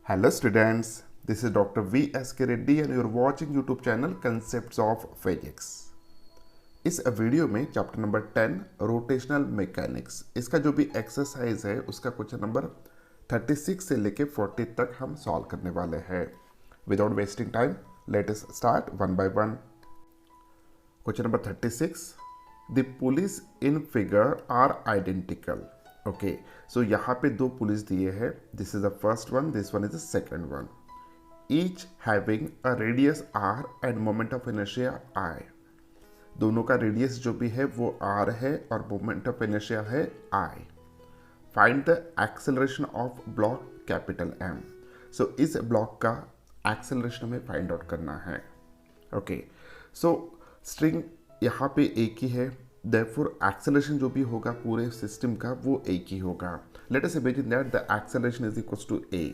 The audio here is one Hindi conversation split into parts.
Hello students, this is Dr. V. S. K. Reddy and you are watching YouTube channel Concepts of Physics. इस वीडियो में चैप्टर नंबर 10 रोटेशनल मैकेनिक्स इसका जो भी एक्सरसाइज है उसका क्वेश्चन नंबर 36 से लेके 40 तक हम सॉल्व करने वाले हैं. Without wasting time let us start one by one. Question number 36. The pulleys in figure are identical. Okay, so यहाँ पे दो पुलिस दिए हैं. This is the first one, this one is the second one. Each having a radius R and moment of inertia I. दोनों का रेडियस जो भी है वो आर है और मोमेंट ऑफ इनर्शिया है I. Find the acceleration of block capital M. So इस ब्लॉक का एक्सेलरेशन हमें फाइंड आउट करना है. ओके, सो स्ट्रिंग यहाँ पे एक ही है, therefore acceleration जो भी होगा पूरे सिस्टम का वो एक ही होगा. Let us imagine that the acceleration is equals to a.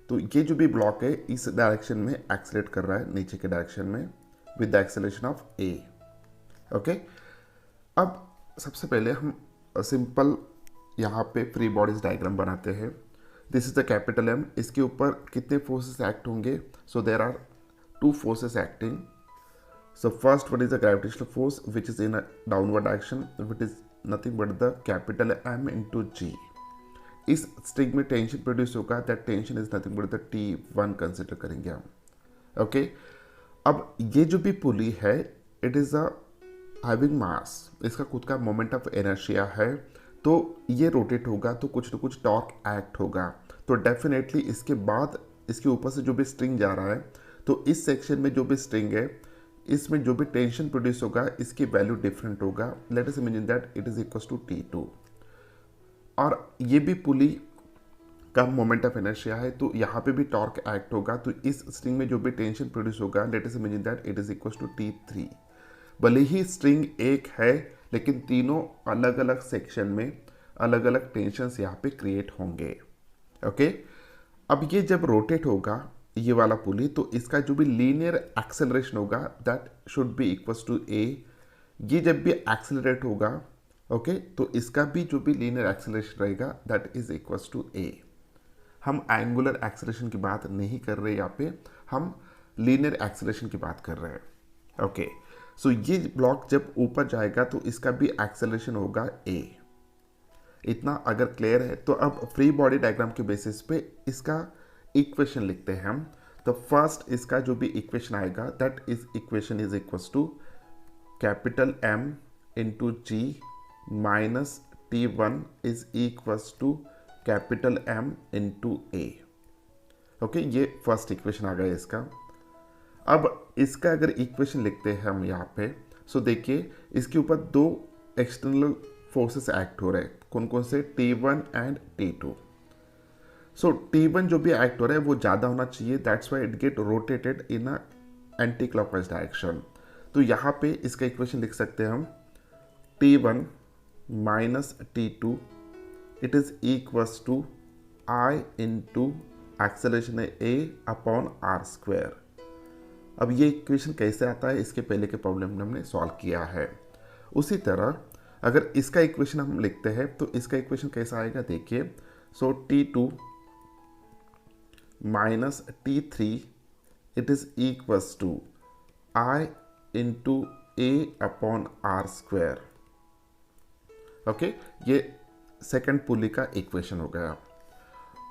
तो ये जो भी ब्लॉक है इस डायरेक्शन में एक्सेलरेट कर रहा है नीचे के डायरेक्शन में with the acceleration of a. Okay, अब सबसे पहले हम सिंपल यहाँ पे फ्री बॉडीज डायग्राम बनाते हैं. This is the capital M. इसके ऊपर कितने फोर्सेस एक्ट होंगे? So there are two forces acting. So first one is the gravitational force which is in a downward direction, which is nothing but the capital M into G. इस स्ट्रिंग में टेंशन प्रोड्यूस होगा, that tension is nothing but the T1 consider करेंगे हम. ओके, अब ये जो भी पुली है it is a having mass. इसका खुद का मोमेंट ऑफ इनर्शिया है, तो ये रोटेट होगा तो कुछ ना कुछ टॉर्क एक्ट होगा. तो डेफिनेटली इसके बाद इसके ऊपर से जो भी स्ट्रिंग जा रहा है तो इस सेक्शन में जो भी स्ट्रिंग है इसमें जो भी टेंशन प्रोड्यूस होगा इसकी वैल्यू डिफरेंट होगा. Let us imagine that it is equals to T2. और ये भी पुली का मोमेंट ऑफ इनर्शिया है तो यहाँ पे भी टॉर्क एक्ट होगा. तो इस स्ट्रिंग में जो भी टेंशन प्रोड्यूस होगा let us imagine that it is equals to T3. भले ही स्ट्रिंग एक है लेकिन तीनों अलग अलग सेक्शन में अलग अलग टेंशंस यहाँ पे क्रिएट होंगे. ओके, अब ये जब रोटेट होगा ये वाला पुली तो इसका जो भी लीनियर एक्सेलरेशन होगा that should be equals to a. ये जब भी एक्सेलरेट होगा ओके तो इसका भी जो भी लीनियर एक्सेलरेशन रहेगा that is equals to a. हम एंगुलर एक्सेलरेशन की बात नहीं कर रहे यहाँ पे, हम लीनियर एक्सेलरेशन की बात कर रहे हैं. ओके, सो ये ब्लॉक जब ऊपर जाएगा तो इसका भी एक्सेलरेशन होगा a. इतना अगर क्लियर है तो अब फ्री बॉडी डायग्राम के बेसिस पे इसका इक्वेशन लिखते हैं हम. तो फर्स्ट इसका जो भी इक्वेशन आएगा that is equation is equals to capital M into G minus T1 is equals to capital M into A. Okay, ये फर्स्ट इक्वेशन आ गया इसका. अब इसका अगर इक्वेशन लिखते हैं हम यहाँ पे सो देखिए इसके ऊपर दो एक्सटर्नल फोर्सेस एक्ट हो रहे हैं. कौन कौन से? T1 and T2. So T1 जो भी एक्ट हो रहा है वो ज़्यादा होना चाहिए, that's why it get rotated in a anti clockwise direction. तो यहाँ पे इसका इक्वेशन लिख सकते हैं हम T1 minus T2 it is equals to I into acceleration है A अपॉन आर स्क्वायर. अब ये इक्वेशन कैसे आता है इसके पहले के प्रॉब्लम में हमने सॉल्व किया है. उसी तरह अगर इसका इक्वेशन हम लिखते हैं तो इसका इक्वेशन कैसा आएगा देखिए. So T2 minus T3 it is equals to I into A upon are square. Okay, ये सेकंड पुली का इक्वेशन हो गया.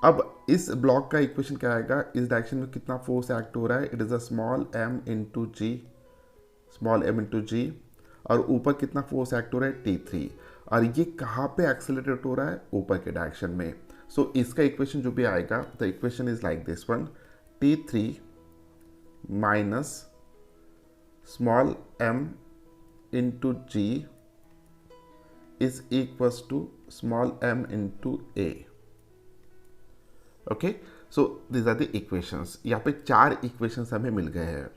अब इस ब्लॉक का इक्वेशन क्या आएगा? इस डायरेक्शन में कितना फोर्स एक्ट हो रहा है? It is a small m into g और ऊपर कितना फोर्स एक्ट हो रहा है? T3. और ये कहाँ पे एक्सेलरेट हो रहा है? ऊपर के डायरेक्शन में. सो इसका इक्वेशन जो भी आएगा the equation is like this one. T3 minus small m into G is equals to small m into A. Okay, so this are the equations. यहाँ पे चार इक्वेशंस हमें मिल गए हैं.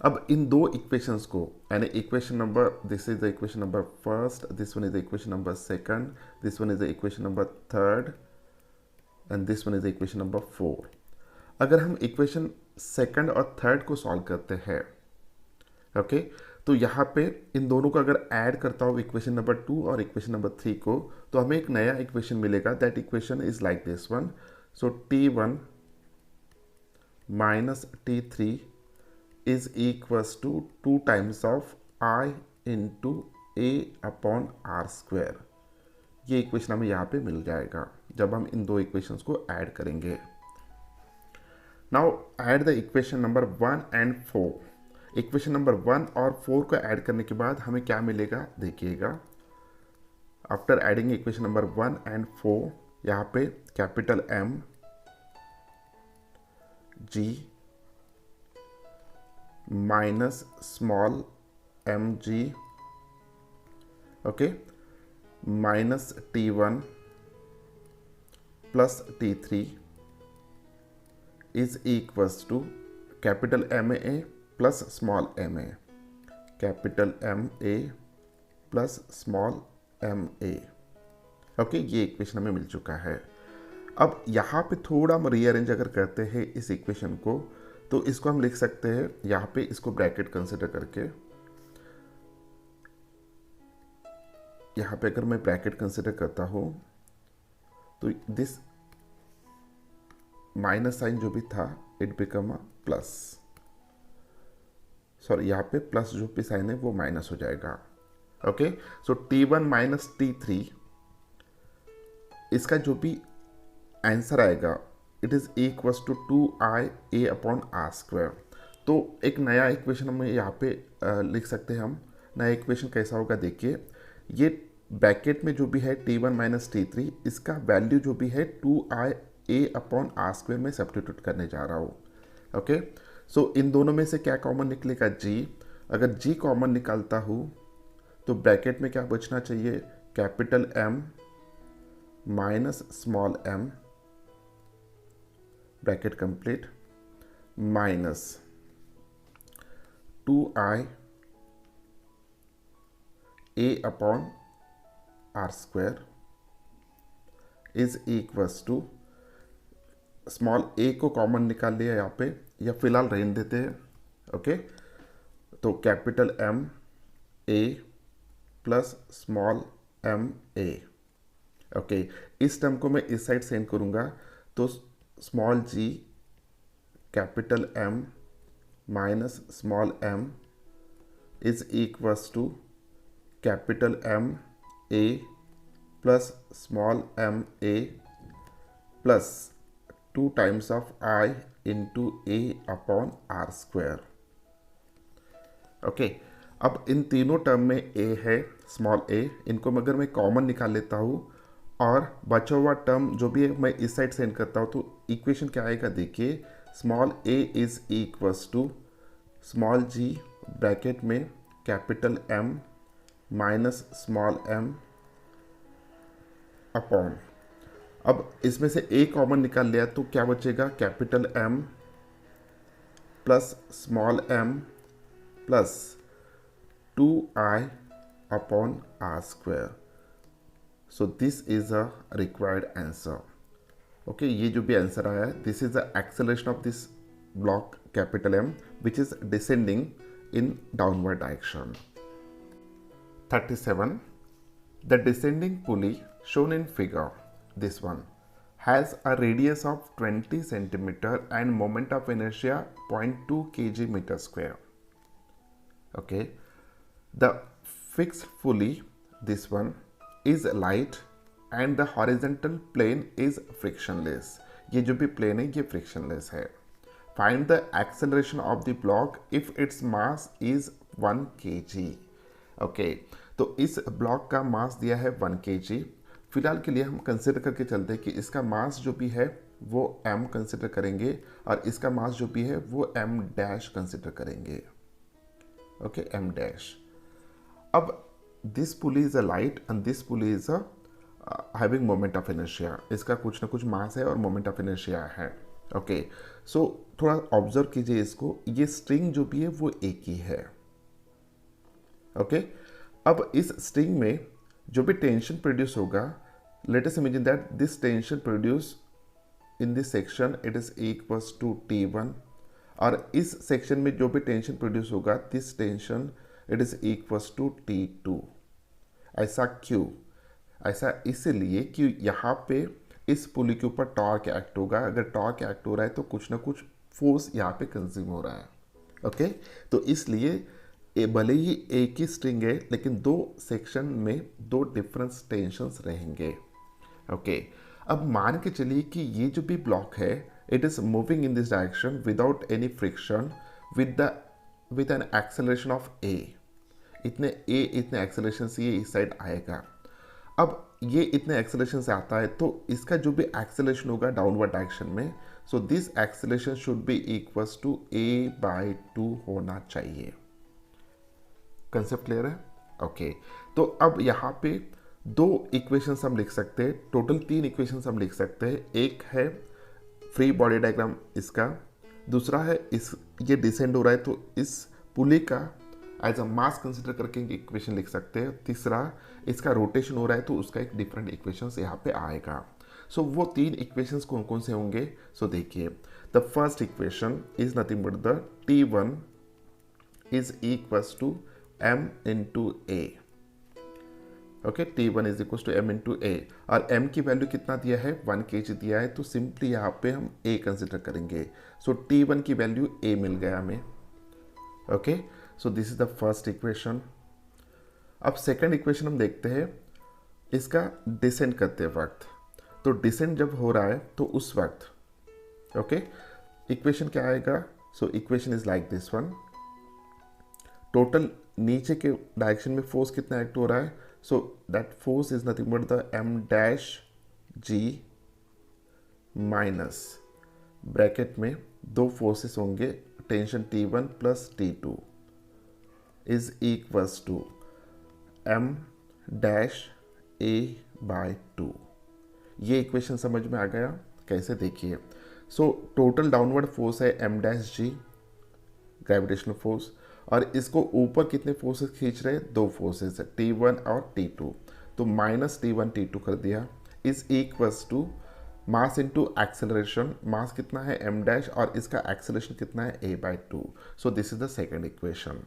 अब इन दो इक्वेशंस को यानी equation number this is the equation number first, this one is the equation number second, this one is the equation number third and this one is the equation number 4. अगर हम इक्वेशन सेकंड और थर्ड को सॉल्व करते हैं ओके तो यहाँ पे इन दोनों को अगर ऐड करता हूँ इक्वेशन नंबर 2 और इक्वेशन नंबर 3 को तो हमें एक नया इक्वेशन मिलेगा. That equation is like this one. So T1 minus T3 is equals to 2 times of I into A upon are square. ये इक्वेशन हमें यहाँ पे मिल जाएगा जब हम इन दो इक्वेशंस को ऐड करेंगे। Now add the equation number 1 and 4। Equation number 1 और 4 को ऐड करने के बाद हमें क्या मिलेगा देखिएगा। After adding equation number 1 and 4, यहाँ पे capital M G minus small mg, okay, minus T1 plus T3 is equals to capital MA plus small ma, capital MA plus small ma। Okay, ये इक्वेशन हमें मिल चुका है। अब यहाँ पे थोड़ा हम रीअरेंज अगर करते हैं इस इक्वेशन को, तो इसको हम लिख सकते हैं यहाँ पे, इसको ब्रैकेट कंसिडर करके, यहाँ पे अगर मैं ब्रैकेट कंसिडर करता हूँ तो दिस माइनस साइन जो भी था it become a plus, sorry यहाँ पे प्लस जो भी साइन है वो माइनस हो जाएगा। ओके, सो T1 माइनस T3, इसका जो भी आंसर आएगा it is equals to 2I A upon are square. तो एक नया इक्वेशन हम यहाँ पे लिख सकते हैं। हम नया इक्वेशन कैसा होगा देखिए, ये ब्रैकेट में जो भी है T1 माइनस T3, इसका वैल्यू जो भी है 2I A upon are square में सब्स्टिट्यूट करने जा रहा हूँ। ओके, सो इन दोनों में से क्या कॉमन निकलेगा G। अगर G कॉमन निकालता हूँ तो ब्रैकेट में क्या बचना चाहिए, capital M minus small m, bracket complete, minus 2I A upon are square is equals to, small a को कॉमन निकाल लिया यहाँ पे, या फिलहाल रहने देते हैं। ओके, तो capital M A plus small m A। Okay, इस टर्म को मैं इस साइड सेंड करूँगा तो small g capital M minus small m is equals to capital M A plus small m A प्लस 2 times of I into A upon are square. Okay, अब इन तीनों टर्म में A है, स्मॉल a, इनको अगर मैं कॉमन निकाल लेता हूँ और बचा हुआ टर्म जो भी है मैं इस साइड सेंड करता हूँ, तो इक्वेशन क्या आएगा देखिए, small a is equals to small g bracket में capital M minus small m upon, अब इसमें से a कॉमन निकाल लिया तो क्या बचेगा, capital M plus small m plus 2I upon are square. So this is a required answer. Okay, ये जो भी आंसर आया है, this is the acceleration of this block capital M which is descending in downward direction. 37. The descending pulley shown in figure, this one, has a radius of 20 centimeter and moment of inertia 0.2 kg meter square. Okay, the fixed pulley, this one, is light and the horizontal plane is frictionless. ये जो भी plane है ये frictionless है. Find the acceleration of the block if its mass is 1 kg. Okay, तो इस ब्लॉक का मास दिया है 1 kg। फिलहाल के लिए हम कंसिडर करके चलते हैं कि इसका मास जो भी है वो m कंसिडर करेंगे और इसका मास जो भी है वो m डैश कंसिडर करेंगे। Okay, m dash. अब this pulley is a light and this pulley is a having moment of inertia. इसका कुछ ना कुछ मास है और मोमेंट ऑफ इनर्शिया है। ओके, सो थोड़ा ऑब्जर्व कीजिए इसको, ये स्ट्रिंग जो भी है वो एक ही है। ओके, अब इस स्ट्रिंग में जो भी टेंशन प्रोड्यूस होगा, let us imagine that this tension produce in this section it is equals to T1, और इस सेक्शन में जो भी टेंशन प्रोड्यूस होगा this tension it is equals to T2। ऐसा क्यों? ऐसा इसलिए कि यहाँ पे इस पुली के ऊपर टॉर्क एक्ट होगा। अगर टॉर्क एक्ट हो रहा है तो कुछ ना कुछ फोर्स यहाँ पे कंज्यूम हो रहा है। ओके, तो इसलिए भले ही एक ही स्ट्रिंग है लेकिन दो सेक्शन में दो डिफरेंट टेंशंस रहेंगे। ओके, अब मान के चलिए कि ये जो भी ब्लॉक है it is moving in this direction without any friction with an acceleration of a. इतने एक्सेलरेशन से ये इस साइड आएगा। अब ये इतने एक्सेलरेशन से आता है तो इसका जो भी एक्सेलरेशन होगा डाउनवर्ड डायरेक्शन में, so this acceleration should be equals to a/2 होना चाहिए। कंसेप्ट क्लियर है? ओके, तो अब यहाँ पे दो इक्वेशंस हम लिख सकते हैं, टोटल 3 इक्वेशंस हम लिख सकते हैं। एक है फ्री बॉडी डायग्राम इसका, दूसरा है इस ये डिसेंड हो रहा है तो इस पुली का एज अ मास कंसिडर करके इक्वेशन लिख सकते हैं। तीसरा इसका रोटेशन हो रहा है तो उसका एक डिफरेंट इक्वेशंस यहाँ पे आएगा। सो वो 3 इक्वेशंस कौन कौन से होंगे? सो देखिए, the first equation is nothing but the T1 is equals to m into a. Okay, T1 is equals to m into a, और m की वैल्यू कितना दिया है? 1 kg दिया है, तो सिंपली यहाँ पे हम a कंसिडर करेंगे। सो T1 की वैल्यू a मिल गया हमें। Okay, so this is the first equation. अब सेकंड इक्वेशन हम देखते हैं इसका डिसेंड करते वक्त। तो डिसेंड जब हो रहा है तो उस वक्त ओके इक्वेशन क्या आएगा? So equation is like this one. Total नीचे के डायरेक्शन में फोर्स कितना एक्ट हो रहा है? So that force is nothing but the m-g minus bracket में दो फोर्सेस होंगे, tension T1 plus T2 is equals to m-a/2। ये इक्वेशन समझ में आ गया? कैसे? देखिए, सो टोटल डाउनवर्ड फोर्स है m-g ग्रेविटेशनल फोर्स, और इसको ऊपर कितने फोर्सेस खींच रहे हैं? दो फोर्सेस है, T1 और T2। तो माइनस T1 T2 कर दिया is equals to mass into acceleration. Mass कितना है? m' और इसका एक्सेलरेशन कितना है? a/2। So this is the second equation.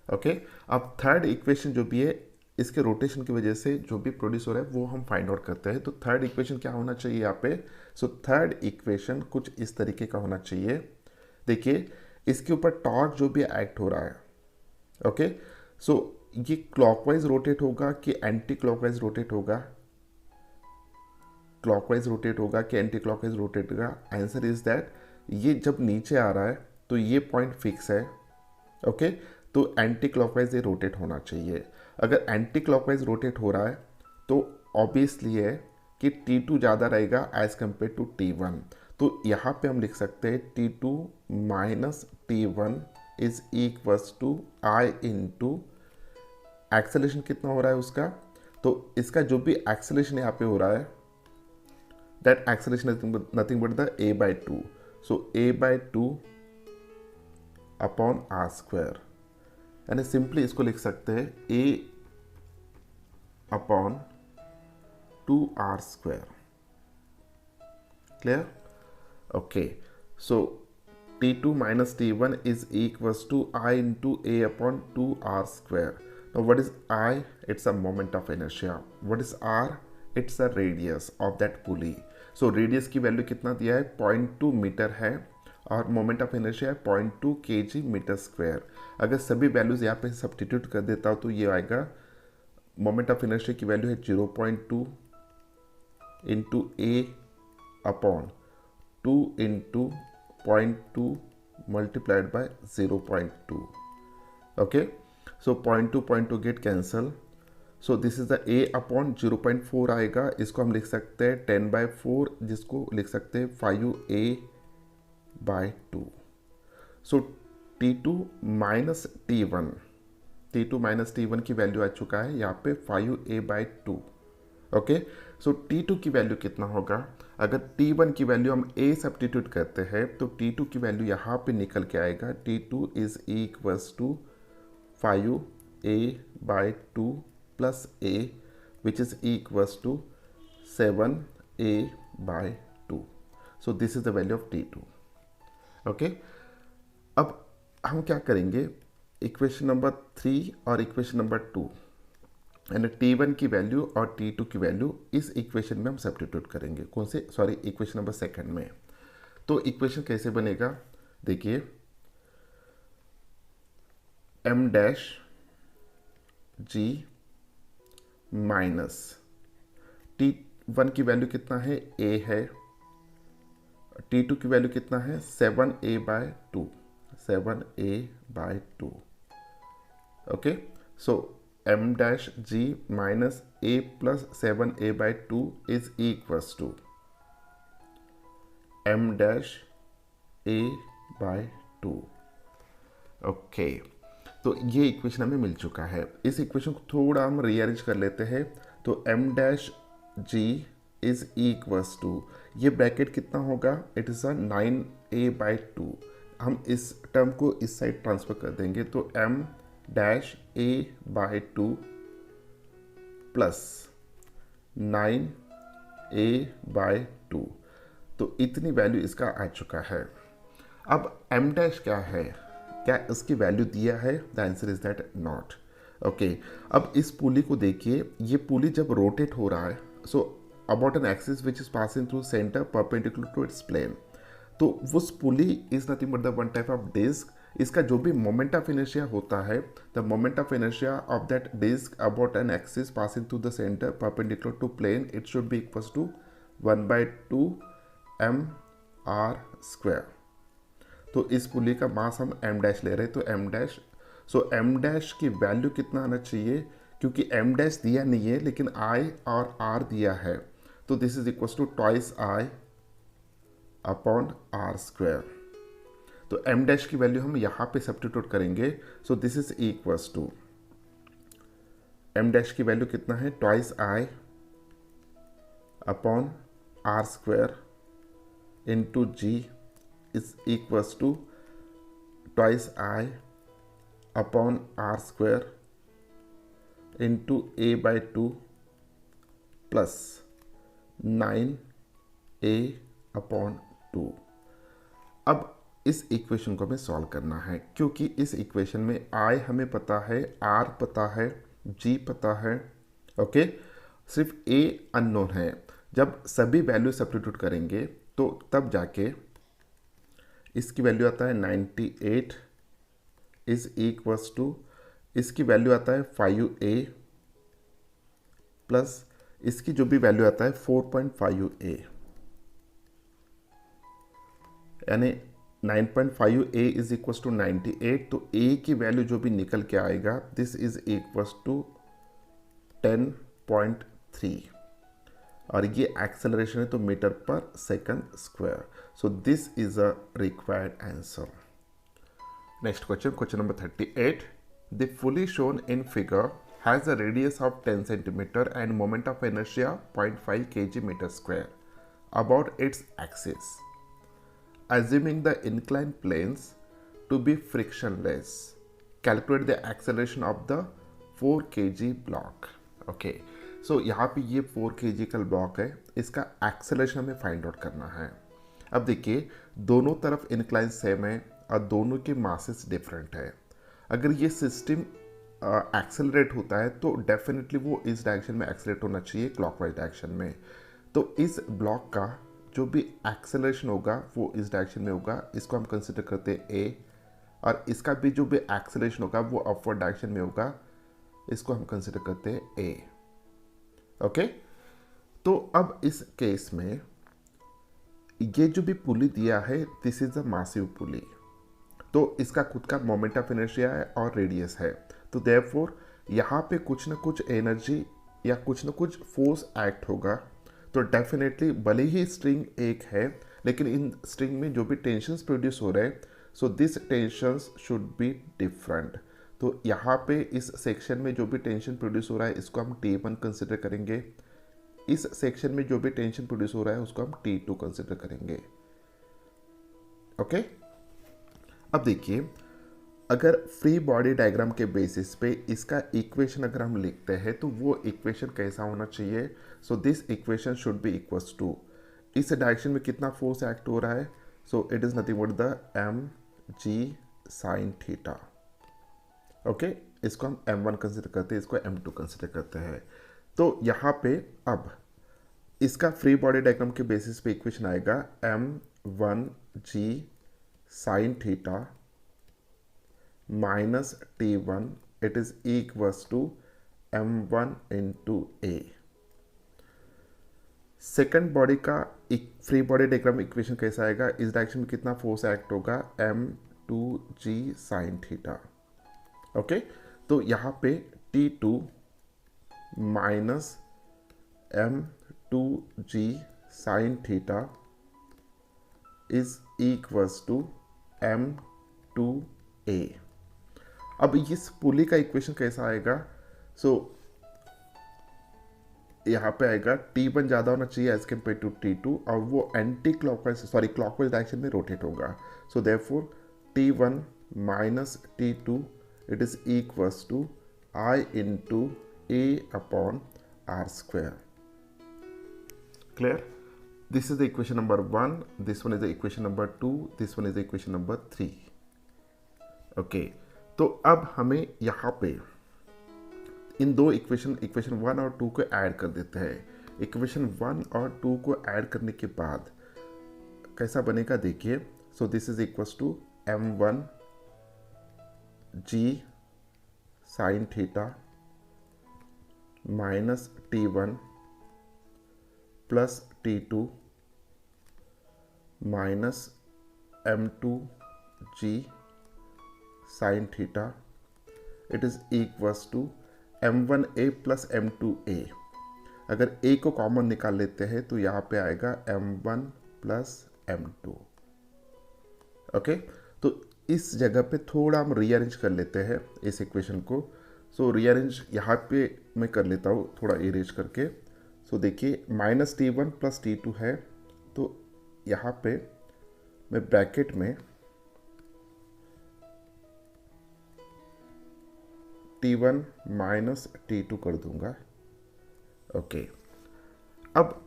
Okay, अब थर्ड इक्वेशन जो भी है इसके रोटेशन की वजह से जो भी प्रोड्यूस हो रहा है वो हम फाइंड आउट करते हैं। तो थर्ड इक्वेशन क्या होना चाहिए यहाँ पे? सो थर्ड इक्वेशन कुछ इस तरीके का होना चाहिए। देखिए, इसके ऊपर टॉर्क जो भी एक्ट हो रहा है, ओके, सो ये क्लॉकवाइज रोटेट होगा कि एंटी क्लॉकवाइज रोटेट होगा? क्लॉकवाइज रोटेट होगा कि एंटी क्लॉकवाइज रोटेट होगा? आंसर इज दैट ये जब नीचे आ रहा है तो ये पॉइंट फिक्स है। ओके, तो एंटी क्लॉकवाइज ये रोटेट होना चाहिए। अगर एंटी क्लॉकवाइज रोटेट हो रहा है तो ऑब्वियसली है कि T2 ज़्यादा रहेगा एज कम्पेयर टू T1। तो यहाँ पे हम लिख सकते हैं T2 minus T1 is equals to I into acceleration कितना हो रहा है उसका? तो इसका जो भी एक्सेलरेशन यहाँ पे हो रहा है that acceleration is nothing but the a/2। So a/2 upon r square, यानी सिंपली इसको लिख सकते हैं a upon 2r square. Clear? Okay, so T2 minus T1 is equals to I into A upon 2r square. Now what is I? It's a moment of inertia. What is R? It's a radius of that pulley. So radius की वैल्यू कितना दिया है? 0.2 मीटर है, और मोमेंट ऑफ इनर्शिया है 0.2 kg मीटर स्क्वायर। अगर सभी वैल्यूज यहाँ पे सब्स्टिट्यूट कर देता हूँ तो ये आएगा, मोमेंट ऑफ इनर्शिया की वैल्यू है 0.2 into A upon 2 into 0.2 multiplied by 0.2। Okay, so 0.2 get cancel. So this is the a upon 0.4 आएगा, इसको हम लिख सकते हैं 10/4, जिसको लिख सकते हैं 5a/2। सो T2 माइनस T1 की वैल्यू आ चुका है यहाँ पे 5a/2। ओके, सो T2 की वैल्यू कितना होगा? अगर T1 की वैल्यू हम a सब्स्टिट्यूट करते हैं तो T2 की वैल्यू यहाँ पे निकल के आएगा T2 is equals to 5a/2 plus a which is equals to 7a/2। So this is the value of T2। Okay, अब हम क्या करेंगे? इक्वेशन नंबर 3 और इक्वेशन नंबर 2 यानी T1 की वैल्यू और T2 की वैल्यू इस इक्वेशन में हम सब्स्टिट्यूट करेंगे। कौन से, सॉरी, इक्वेशन नंबर सेकंड में। तो इक्वेशन कैसे बनेगा, देखिए, m dash g minus T1 की वैल्यू कितना है, a है, T2 की वैल्यू कितना है, 7a/2, 7a/2। Okay, so m dash g minus a plus 7a/2 is equals to m dash a/2। Okay, तो ये इक्वेशन हमें मिल चुका है। इस इक्वेशन को थोड़ा हम रीअरेंज कर लेते हैं। तो m dash g is equals to, ये ब्रैकेट कितना होगा, इट इज़ अ 9a/2। हम इस टर्म को इस साइड ट्रांसफर कर देंगे, तो m dash a/2 plus 9a/2, तो इतनी वैल्यू इसका आ चुका है। अब m डैश क्या है, क्या इसकी वैल्यू दिया है, the answer is that not. Okay, अब इस पुली को देखिए, ये पुली जब रोटेट हो रहा है, so about an axis which is passing through centre perpendicular to its plane, तो उस pulley is nothing but the one type of disc. इसका जो भी मोमेंट ऑफ इनर्शिया होता है, the moment of inertia of that disc about an axis passing through the centre perpendicular to plane, it should be equals to 1/2 mr²। तो इस पुली का मास हम m डैश ले रहे हैं, तो m डैश, सो m डैश की वैल्यू कितना आना चाहिए, क्योंकि m डैश दिया नहीं है लेकिन i और r दिया है, तो this is equals to twice i upon r²। तो m डैश की वैल्यू हम यहाँ पे सब्स्टिट्यूट करेंगे, so this is equals to m dash की वैल्यू कितना है, twice i upon r² into g is equals to twice I upon r² into a/2 plus 9a/2। अब इस इक्वेशन को हमें सॉल्व करना है, क्योंकि इस इक्वेशन में I हमें पता है, R पता है, G पता है, ओके, सिर्फ A अननोन है। जब सभी वैल्यू सब्स्टिट्यूट करेंगे तो तब जाके इसकी वैल्यू आता है 98 इज इक्वल्स टू, इसकी वैल्यू आता है 5a प्लस इसकी जो भी वैल्यू आता है 4.5a, यानी 9.5a इज इक्वल्स टू 98। तो a की वैल्यू जो भी निकल के आएगा, दिस इज इक्वल्स टू 10.3, और ये एक्सेलरेशन है तो मीटर पर second square. So this is a required answer. Next question, question number 38। The pulley shown in figure has a radius of 10 centimetre and moment of inertia 0.5 kg/m² about its axis, assuming the inclined planes to be frictionless, calculate the acceleration of the 4 kg block। Okay, so यहाँ पे ये 4 kg का ब्लॉक है, इसका एक्सेलरेशन हमें फाइंड आउट करना है। अब देखिए, दोनों तरफ इंक्लाइन सेम है और दोनों के मासेस डिफरेंट है। अगर ये सिस्टम एक्सेलरेट होता है तो डेफिनेटली वो इस डायरेक्शन में एक्सेलरेट होना चाहिए, क्लॉकवाइज डायरेक्शन में। तो इस ब्लॉक का जो भी एक्सेलरेशन होगा वो इस डायरेक्शन में होगा, इसको हम कंसिडर करते हैं ए, और इसका भी जो भी एक्सेलरेशन होगा वो अपवर्ड डायरेक्शन में होगा, इसको हम कंसिडर करते हैं ए। ओके, तो अब इस केस में ये जो भी पुली दिया है, दिस इज अ मासिव पुली, तो इसका खुद का मोमेंट ऑफ इनर्शिया है और रेडियस है, तो देयरफॉर यहाँ पे कुछ ना कुछ एनर्जी या कुछ ना कुछ फोर्स एक्ट होगा। तो डेफिनेटली भले ही स्ट्रिंग एक है, लेकिन इन स्ट्रिंग में जो भी टेंशन्स प्रोड्यूस हो रहे हैं, so this tensions should be different. तो यहाँ पे इस सेक्शन में जो भी टेंशन प्रोड्यूस हो रहा है इसको हम T1 कंसिडर करेंगे, इस सेक्शन में जो भी टेंशन प्रोड्यूस हो रहा है उसको हम T2 कंसिडर करेंगे। ओके, अब देखिए, अगर फ्री बॉडी डायग्राम के बेसिस पे इसका इक्वेशन अगर हम लिखते हैं तो वो इक्वेशन कैसा होना चाहिए, so this equation should be equals to, इस डायरेक्शन में कितना फोर्स एक्ट हो रहा है, so it is nothing but the mg sin theta. Okay, इसको हम m1 कंसिडर करते हैं, इसको m2 कंसिडर करते हैं। तो यहाँ पे अब इसका फ्री बॉडी डायग्राम के बेसिस पे इक्वेशन आएगा m1g sine theta minus t1 it is equals to m1 into a. Second body का फ्री बॉडी डायग्राम इक्वेशन कैसा आएगा, इस डायरेक्शन में कितना फोर्स एक्ट होगा, m2g साइन थीटा। ओके, तो यहाँ पे t2 minus m2g sine theta is equals to m2a। अब इस पुली का इक्वेशन कैसा आएगा, यहाँ पे आएगा T1 ज़्यादा होना चाहिए एज कम्पेयर टू T2 और वो एंटी क्लॉकवाइज क्लॉकवाइज डायरेक्शन में रोटेट होगा। So therefore T1 minus T2 it is equals to I into A upon R square. Clear? This is the equation number 1, this one is the equation number 2, this one is the equation number 3। Okay, तो अब हमें यहाँ पे इन दो इक्वेशन 1 और 2 को ऐड कर देते हैं। इक्वेशन 1 और 2 को ऐड करने के बाद कैसा बनेगा देखिए। So this is equals to m1 g sine theta minus t1 plus t2 minus m2 g sine theta it is equals to m1a plus m2a। अगर a को कॉमन निकाल लेते हैं तो यहाँ पे आएगा m1 प्लस m2। ओके, तो इस जगह पे थोड़ा हम रीअरेंज कर लेते हैं इस इक्वेशन को। सो रीअरेंज यहाँ पे मैं कर लेता हूँ थोड़ा इरेज करके। सो देखिए माइनस t1 प्लस t2 है, तो यहाँ पे मैं ब्रैकेट में T1 माइनस T2 कर दूंगा। ओके, अब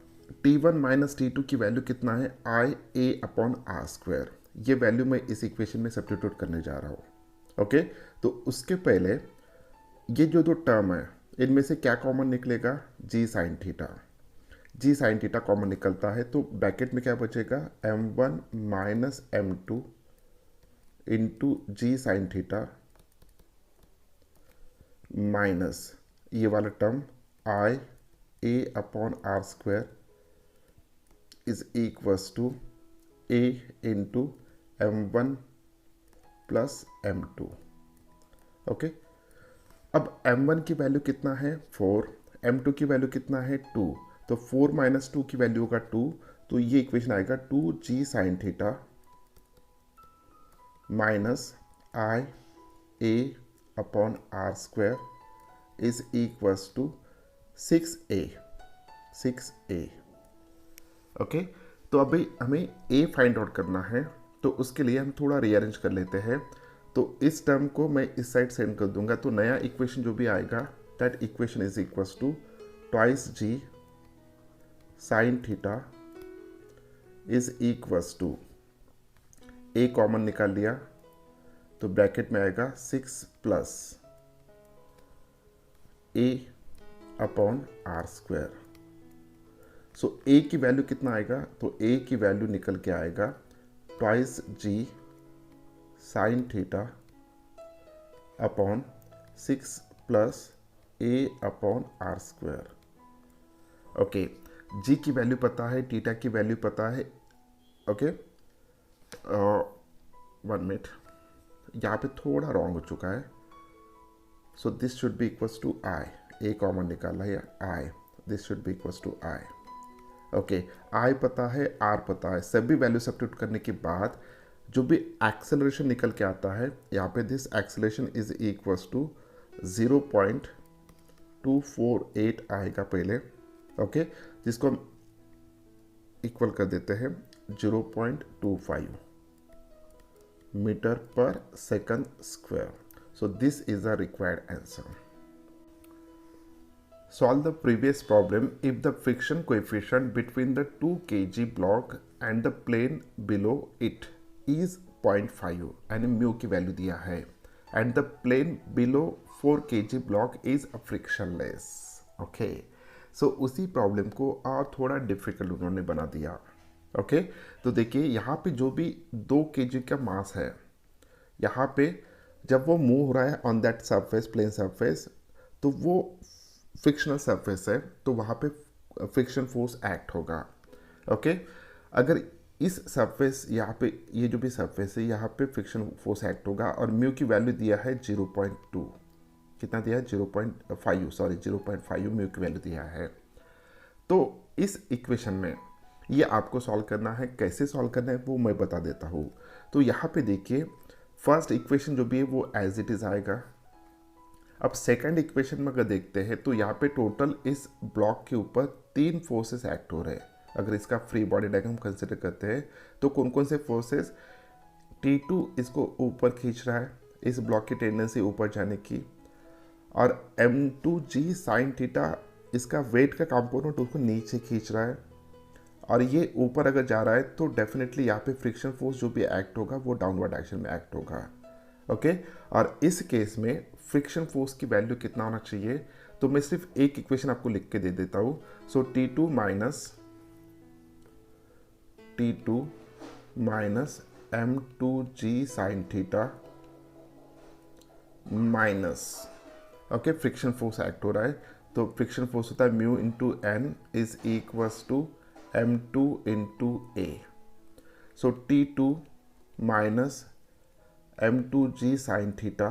T1 माइनस T2 की वैल्यू कितना है, आई ए अपॉन आर स्क्वायर। ये वैल्यू मैं इस इक्वेशन में सब्स्टिट्यूट करने जा रहा हूँ। ओके, तो उसके पहले ये जो दो टर्म है इनमें से क्या कॉमन निकलेगा, g sine theta. G sine theta common निकलता है तो ब्रैकेट में क्या बचेगा, m1 minus m2 into g sine theta minus ये वाला term I a upon are square is equals to a into m1 plus m2। Okay, अब m1 की वैल्यू कितना है 4, m2 की वैल्यू कितना है 2, तो 4 माइनस 2 की वैल्यू होगा 2, तो ये इक्वेशन आएगा 2g sine theta minus I a upon are square is equals to 6a। Okay, तो अभी हमें a फाइंड आउट करना है, तो उसके लिए हम थोड़ा रीअरेंज कर लेते हैं। तो इस टर्म को मैं इस साइड सेंड कर दूंगा, तो नया इक्वेशन जो भी आएगा that equation is equals to twice g sine theta is equals to a common निकाल लिया तो ब्रैकेट में आएगा 6 plus a upon are square. So a की वैल्यू कितना आएगा, तो a की वैल्यू निकल के आएगा twice g sine theta upon 6 plus a upon are square. Okay, g की वैल्यू पता है, थीटा की वैल्यू पता है। ओके, 1 मिनट, यहाँ पे थोड़ा रॉन्ग हो चुका है। So this should be equals to I, a common निकाला है I, this should be equals to I. Okay, I पता है, आर पता है, सभी वैल्यू सब्स्टिट्यूट करने के बाद जो भी एक्सेलरेशन निकल के आता है यहाँ पे this acceleration is equals to 0.248 आएगा पहले। ओके, जिसको हम इक्वल कर देते हैं 0.25 मीटर पर second square. So this is the required answer. Solve the previous problem if the friction coefficient between the 2 kg block and the plane below it is 0.5 and mu की वैल्यू दिया है and the plane below 4 kg block is frictionless. Okay, so उसी प्रॉब्लम को और थोड़ा डिफिकल्ट उन्होंने बना दिया। ओके, तो देखिए यहाँ पे जो भी 2 kg का मास है, यहाँ पे जब वो मूव हो रहा है on that surface, plane surface, तो वो फ्रिक्शनल सरफेस है, तो वहाँ पे फ्रिक्शन फोर्स एक्ट होगा। ओके, अगर इस सरफेस यहाँ पे ये जो भी सरफेस है यहाँ पे फ्रिक्शन फोर्स एक्ट होगा, और म्यू की वैल्यू दिया है 0.2, कितना दिया है 0.5, सॉरी 0.5 म्यू की वैल्यू दिया है। तो इस इक्वेशन में ये आपको सॉल्व करना है, कैसे सॉल्व करना है वो मैं बता देता हूँ। तो यहाँ पे देखिए फर्स्ट इक्वेशन जो भी है वो एज इट इज़ आएगा। अब सेकंड इक्वेशन में अगर देखते हैं तो यहाँ पे टोटल इस ब्लॉक के ऊपर 3 फोर्सेस एक्ट हो रहे हैं। अगर इसका फ्री बॉडी डायग्राम कंसिडर करते हैं तो कौन कौन से फोर्सेस, T2 इसको ऊपर खींच रहा है, इस ब्लॉक की टेंडेंसी ऊपर जाने की, और M2G साइन थीटा इसका वेट का कंपोनेंट उसको नीचे खींच रहा है, और ये ऊपर अगर जा रहा है तो डेफिनेटली यहाँ पे फ्रिक्शन फोर्स जो भी एक्ट होगा वो डाउनवर्ड डायरेक्शन में एक्ट होगा। ओके, और इस केस में फ्रिक्शन फोर्स की वैल्यू कितना होना चाहिए, तो मैं सिर्फ एक इक्वेशन आपको लिख के दे देता हूँ। So T2 minus M2G sine theta minus, okay, friction force act हो रहा है, तो फ्रिक्शन फोर्स होता है mu into N is equals to M2 into a. So T2 minus M2G sine theta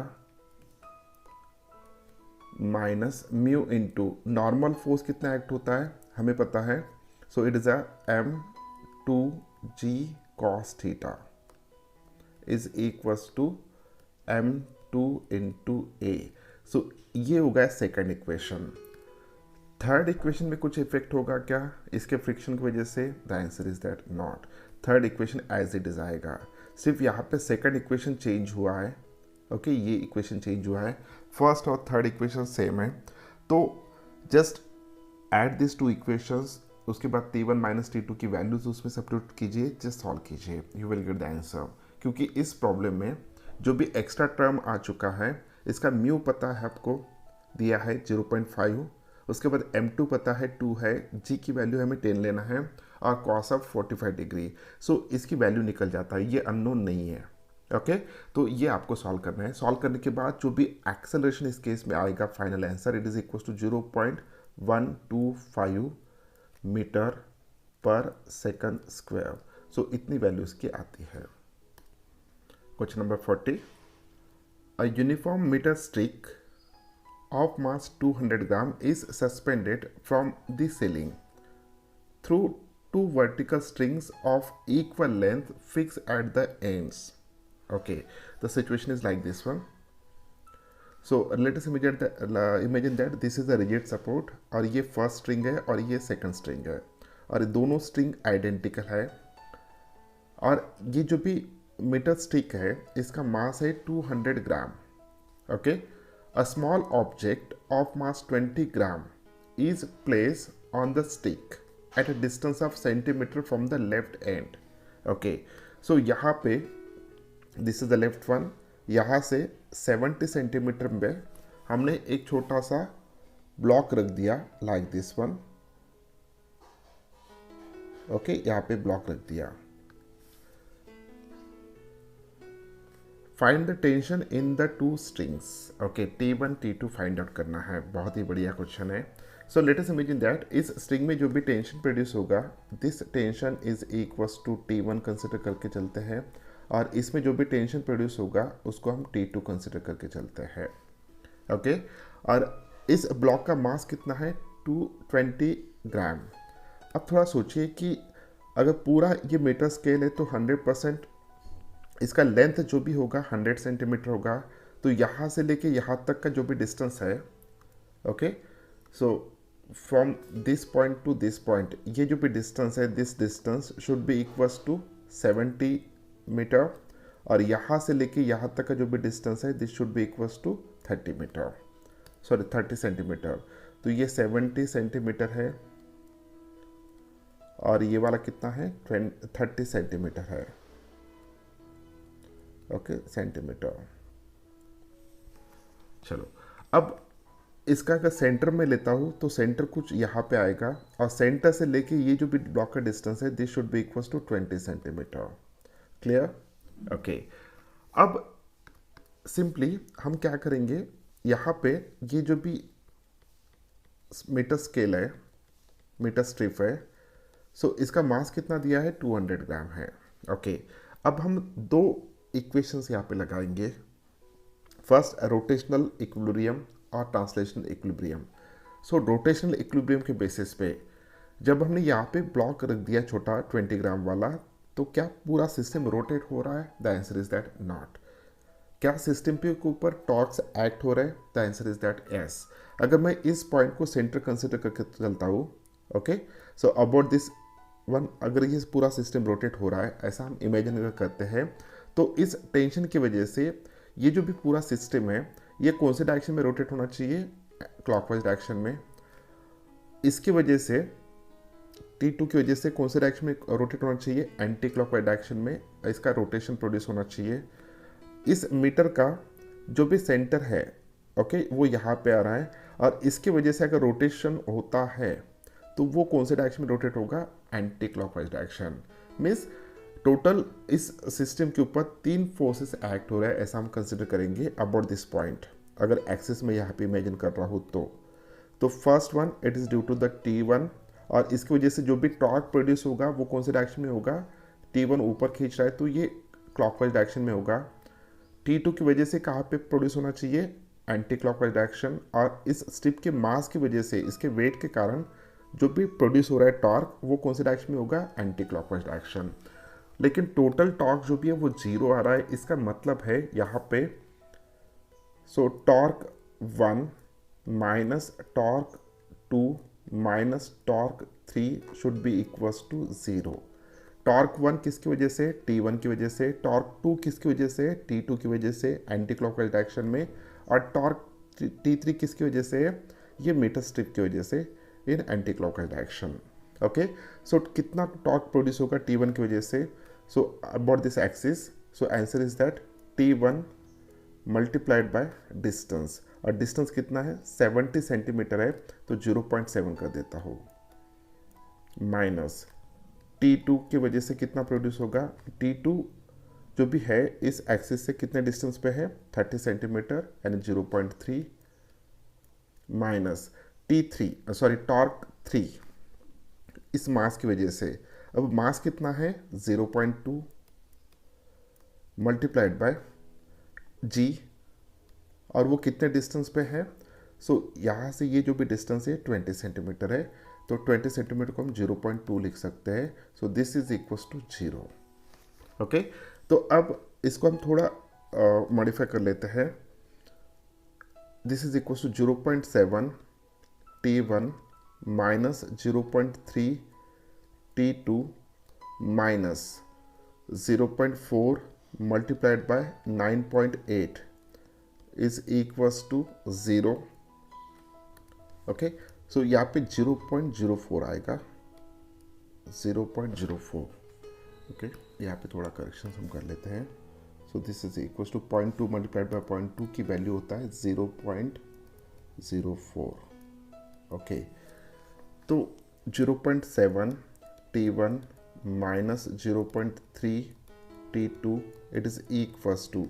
minus mu into normal force कितना एक्ट होता है हमें पता है, so it is a M2G cos theta is equals to M2 into a. So ये हो गया सेकेंड इक्वेशन। थर्ड इक्वेशन में कुछ इफेक्ट होगा क्या इसके फ्रिक्शन की वजह से, the answer is that not. Third equation as it is आएगा, सिर्फ यहाँ पे सेकंड इक्वेशन चेंज हुआ है। ओके, ये इक्वेशन चेंज हुआ है, फर्स्ट और थर्ड इक्वेशन सेम है, तो जस्ट ऐड दिस 2 इक्वेशंस, उसके बाद T1 माइनस T2 की वैल्यूज उसमें सब्स्टिट्यूट कीजिए, जस्ट सॉल्व कीजिए, you will get the answer. क्योंकि इस प्रॉब्लम में जो भी एक्स्ट्रा टर्म आ चुका है, इसका म्यू पता है आपको, दिया है 0.5, उसके बाद M2 पता है 2 है, G की वैल्यू हमें 10 लेना है, और कॉस ऑफ 45 डिग्री, सो इसकी वैल्यू निकल जाता है, ये अननोन नहीं है। ओके, तो ये आपको सॉल्व करना है। सॉल्व करने के बाद जो भी एक्सेलरेशन इस केस में आएगा, final answer it is equal to 0.125 metre पर सेकंड स्क्वायर। सो इतनी वैल्यू इसकी आती है। Question number 40, a uniform metre stick of mass 200 gram is suspended from the ceiling through 2 vertical strings of equal length fixed at the ends. Okay, the situation is like this one. So let us imagine that this is a rigid support, और ये फर्स्ट स्ट्रिंग है और ये सेकंड स्ट्रिंग है, और ये दोनों स्ट्रिंग आइडेंटिकल है, और ये जो भी मीटर स्टिक है इसका मास है 200 gram. Okay, a small object of mass 20 gram is placed on the stick at a distance of centimeter from the left end. Okay, so यहाँ पे this is the left one, यहाँ से 70 सेंटीमीटर में हमने एक छोटा सा ब्लॉक रख दिया like this one. Okay, यहाँ पे ब्लॉक रख दिया। Find the tension in the 2 strings. Okay, T1 T2 find out करना है, बहुत ही बढ़िया क्वेश्चन है। So let us imagine that इस स्ट्रिंग में जो भी टेंशन प्रोड्यूस होगा, this tension is equals to T1 consider करके चलते हैं, और इसमें जो भी टेंशन प्रोड्यूस होगा उसको हम T2 कंसिडर करके चलते हैं। ओके, और इस ब्लॉक का मास कितना है 220 ग्राम। अब थोड़ा सोचिए कि अगर पूरा ये मीटर स्केल है तो 100% इसका लेंथ जो भी होगा 100 सेंटीमीटर होगा, तो यहाँ से लेके यहाँ तक का जो भी डिस्टेंस है, okay, so from this point to this point, ये जो भी डिस्टेंस है, this distance should be equals to 70 metre, और यहाँ से लेके यहाँ तक का जो भी डिस्टेंस है, this should be equals to 30 metre, sorry 30 centimetre. तो ये 70 सेंटीमीटर है, और ये वाला कितना है 30 सेंटीमीटर है। Okay, centimetre. चलो अब इसका अगर सेंटर में लेता हूँ तो सेंटर कुछ यहाँ पे आएगा और सेंटर से लेके ये जो भी ब्लॉक का डिस्टेंस है this should be equal to 20 centimetre. Clear? Okay. अब सिंपली हम क्या करेंगे, यहाँ पे ये जो भी मीटर स्केल है, मीटर स्ट्रिप है, सो इसका मास कितना दिया है 200 ग्राम है। ओके। अब हम दो इक्वेशंस यहाँ पे लगाएंगे, फर्स्ट रोटेशनल इक्विलिब्रियम और ट्रांसलेशनल इक्विलिब्रियम। सो रोटेशनल इक्विलिब्रियम के बेसिस पे जब हमने यहाँ पे ब्लॉक रख दिया छोटा 20 ग्राम वाला, तो क्या पूरा सिस्टम रोटेट हो रहा है? The answer is that not. क्या सिस्टम पे के ऊपर टॉर्क्स एक्ट हो रहे हैं? The answer is that yes. अगर मैं इस पॉइंट को सेंटर कंसिडर करके चलता हूँ, okay, so about this one, अगर ये पूरा सिस्टम रोटेट हो रहा है ऐसा हम इमेजिन अगर करते हैं, तो इस टेंशन की वजह से ये जो भी पूरा सिस्टम है ये कौन से डायरेक्शन में रोटेट होना चाहिए? क्लॉकवाइज डायरेक्शन में। इसकी वजह से T2 की वजह से कौन से डायरेक्शन में रोटेट होना चाहिए? एंटी क्लॉकवाइज डायरेक्शन में इसका रोटेशन प्रोड्यूस होना चाहिए। इस मीटर का जो भी सेंटर है, ओके, वो यहाँ पे आ रहा है और इसकी वजह से अगर रोटेशन होता है तो वो कौन से डायरेक्शन में रोटेट होगा? Anti clockwise direction. Means total इस सिस्टम के ऊपर 3 फोर्सेस एक्ट हो रहा है ऐसा हम कंसिडर करेंगे अबाउट दिस पॉइंट। अगर एक्सिस में यहाँ पे इमेजिन कर रहा हूँ तो first one it is due to the T1 और इसकी वजह से जो भी टॉर्क प्रोड्यूस होगा वो कौन से डायरेक्शन में होगा? T1 ऊपर खींच रहा है तो ये क्लॉकवाइज डायरेक्शन में होगा। T2 की वजह से कहाँ पे प्रोड्यूस होना चाहिए? Anti clockwise direction. और इस स्ट्रिप के मास की वजह से, इसके वेट के कारण जो भी प्रोड्यूस हो रहा है टॉर्क वो कौन से डायरेक्शन में होगा? Anti clockwise direction. लेकिन टोटल टॉर्क जो भी है वो 0 आ रहा है। इसका मतलब है यहाँ पे so torque 1 minus torque 2 minus torque 3 should be equals to 0। Torque 1 किसकी वजह से? T1 की वजह से। टॉर्क 2 किसकी वजह से? T2 की वजह से एंटी क्लॉकवाइज डायरेक्शन में। और टॉर्क T3 किसकी वजह से? ये मीटर स्ट्रिप की वजह से इन एंटी क्लॉकवाइज डायरेक्शन। ओके, सो कितना टॉर्क प्रोड्यूस होगा T1 की वजह से? So about this axis, so answer is that T1 multiplied by distance. और डिस्टेंस कितना है? 70 सेंटीमीटर है तो 0.7 कर देता हूँ, माइनस T2 की वजह से कितना प्रोड्यूस होगा? T2 जो भी है इस एक्सिस से कितने डिस्टेंस पे है? 30 सेंटीमीटर यानी 0.3 माइनस T3 सॉरी टॉर्क 3 इस मास की वजह से। अब मास कितना है? 0.2 मल्टीप्लाइड बाय G और वो कितने डिस्टेंस पे है? सो यहाँ से ये जो भी डिस्टेंस है 20 सेंटीमीटर है तो 20 सेंटीमीटर को हम 0.2 लिख सकते हैं। So this is equals to 0। Okay, तो अब इसको हम थोड़ा मॉडिफाई कर लेते हैं। This is equals to 0.7 T1 minus 0.3 T2 minus 0.4 multiplied by 9.8 is equals to 0। Okay, so यहाँ पे 0.04 आएगा, 0.04। ओके, यहाँ पे थोड़ा करेक्शन हम कर लेते हैं। So this is equals to 0.2 multiplied by 0.2 की वैल्यू होता है 0.04। ओके, तो 0.7 T1 minus 0.3 T2 it is equals to,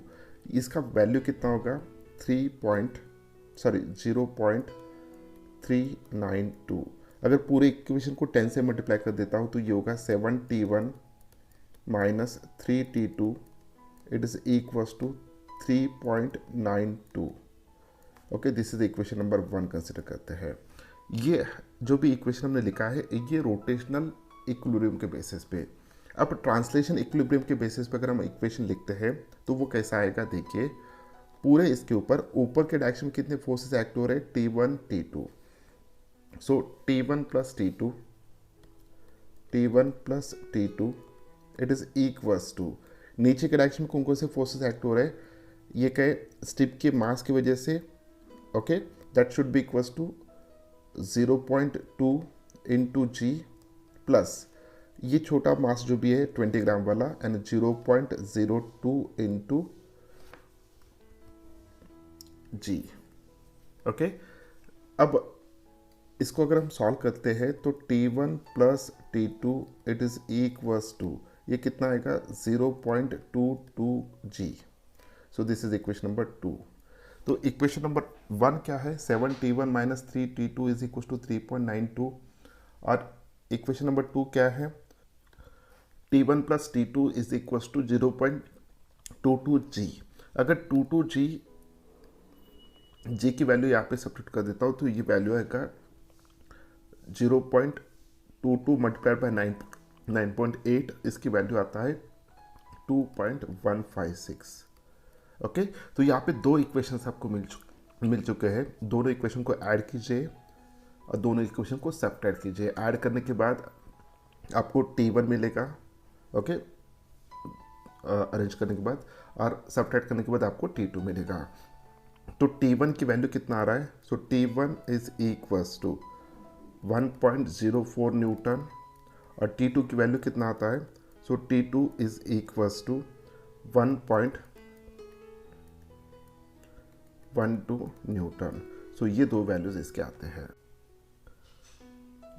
इसका वैल्यू कितना होगा? 0.392। अगर पूरे इक्वेशन को 10 से मल्टीप्लाई कर देता हूँ तो ये होगा 7 T1 minus 3 T2 it is equals to 3.92। Okay, this is equation number 1 consider करते हैं। ये जो भी इक्वेशन हमने लिखा है ये रोटेशनल इक्विलिब्रियम के बेसिस पे। अब ट्रांसलेशन इक्विलिब्रियम के बेसिस पे अगर हम इक्वेशन लिखते हैं तो वो कैसा आएगा? देखिए, पूरे इसके ऊपर के डायरेक्शन में कितने फोर्सेस एक्ट हो रहे हैं? T1 T2। So T1 plus T2 it is equals to, नीचे के डायरेक्शन में कौन कौन से फोर्सेस एक्ट हो रहे हैं? ये कहे स्ट्रिप के मास की वजह से। Okay, that should be equals to 0.2 into G plus ये छोटा मास जो भी है 20 ग्राम वाला एंड 0.02 इंटू G। ओके, अब इसको अगर हम सॉल्व करते हैं तो T1 plus T2 it is equals to, ये कितना आएगा 0.22 g। So this is equation number 2। तो इक्वेशन नंबर 1 क्या है, 7T1 minus 3T2 is equal to 3.92। और इक्वेशन नंबर 2 क्या है, T1 plus T2 is equal to 0.22 g। अगर 22 g की वैल्यू यहाँ पे सब्स्टिट्यूट कर देता हूँ तो ये वैल्यू आएगा 0.22 मल्टीप्लाइड बाय 9.8, इसकी वैल्यू आता है 2.156। ओके, तो यहाँ पे दो इक्वेशंस आपको मिल चुके हैं। दोनों इक्वेशन को ऐड कीजिए और दोनों इक्वेशन को सब्ट्रैक्ट कीजिए। ऐड करने के बाद आपको T1 मिलेगा, ओके, अरेंज करने के बाद, और सब्ट्रैक्ट करने के बाद आपको T2 मिलेगा। तो T1 की वैल्यू कितना आ रहा है, so T1 is equals to 1.04 newton, और T2 की वैल्यू कितना आता है, so T2 is equals to 1.12 newton. So ये दो वैल्यूज इसके आते हैं।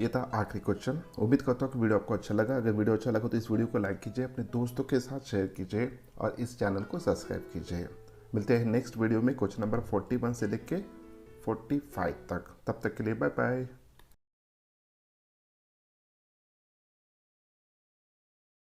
ये था आखिरी क्वेश्चन। उम्मीद करता हूँ कि वीडियो आपको अच्छा लगा। अगर वीडियो अच्छा लगा तो इस वीडियो को लाइक कीजिए, अपने दोस्तों के साथ शेयर कीजिए और इस चैनल को सब्सक्राइब कीजिए। मिलते हैं नेक्स्ट वीडियो में क्वेश्चन नंबर 41 से लेके 45 तक। तब तक के लिए बाय बाय।